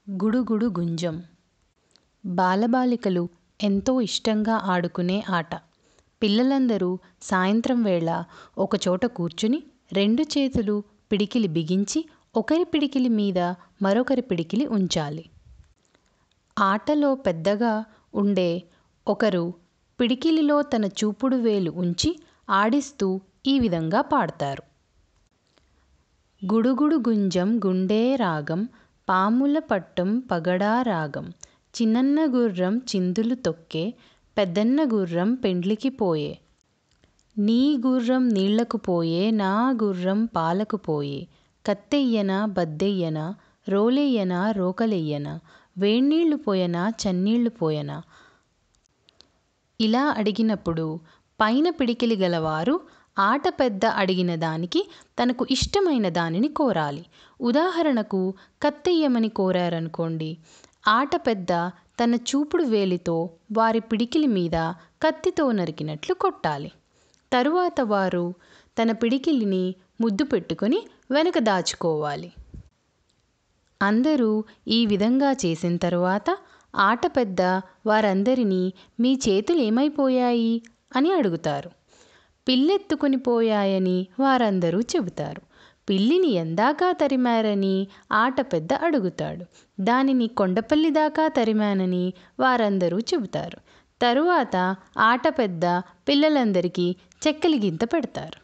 గుడుగుడు గుంజం. బాలబాలికలు ఎంతో ఇష్టంగా ఆడుకునే ఆట. పిల్లలందరూ సాయంత్రం వేళ ఒకచోట కూర్చుని 2 చేతులు పిడికిలి బిగించి ఒకరి పిడికిలి మీద మరొకరి పిడికిలి ఉంచాలి. ఆటలో పెద్దగా ఉండే ఒకరు పిడికిలిలో తన చూపుడు వేలు ఉంచి ఆడిస్తూ ఈ విధంగా పాడతారు. గుడుగుడు గుంజం గుండే రాగం పాముల పట్టం పగడా రాగం చిన్నన్న గుర్రం చిందులు తొక్కే పెద్దన్న గుర్రం పెండ్లికి పోయే నీ గుర్రం నీళ్లకు పోయే నా గుర్రం పాలకు పోయే కత్తెయ్యనా బద్దెయ్యనా రోలెయ్యనా రోకలెయ్యనా వేన్నీళ్లు పోయనా చన్నీళ్లు పోయనా. ఇలా అడిగినప్పుడు పైన పిడికిలి గలవారు ఆట పెద్ద అడిగిన దానికి తనకు ఇష్టమైన దానిని కోరాలి. ఉదాహరణకు కత్తెయ్యమని కోరారనుకోండి, ఆట పెద్ద తన చూపుడు వేలితో వారి పిడికిలి మీద కత్తితో నరికినట్లు కొట్టాలి. తరువాత వారు తన పిడికిలిని ముద్దు పెట్టుకొని వెనక దాచుకోవాలి. అందరూ ఈ విధంగా చేసిన తరువాత ఆట పెద్ద వారందరినీ మీ చేతులు ఏమైపోయాయి అని అడుగుతారు. పిల్లెత్తుకుని పోయాయని వారందరూ చెబుతారు. పిల్లిని ఎందాకా తరిమారని ఆట పెద్ద అడుగుతాడు. దానిని కొండపల్లి దాకా తరిమానని వారందరూ చెబుతారు. తరువాత ఆట పెద్ద పిల్లలందరికీ చెక్కలి గింత పెడతారు.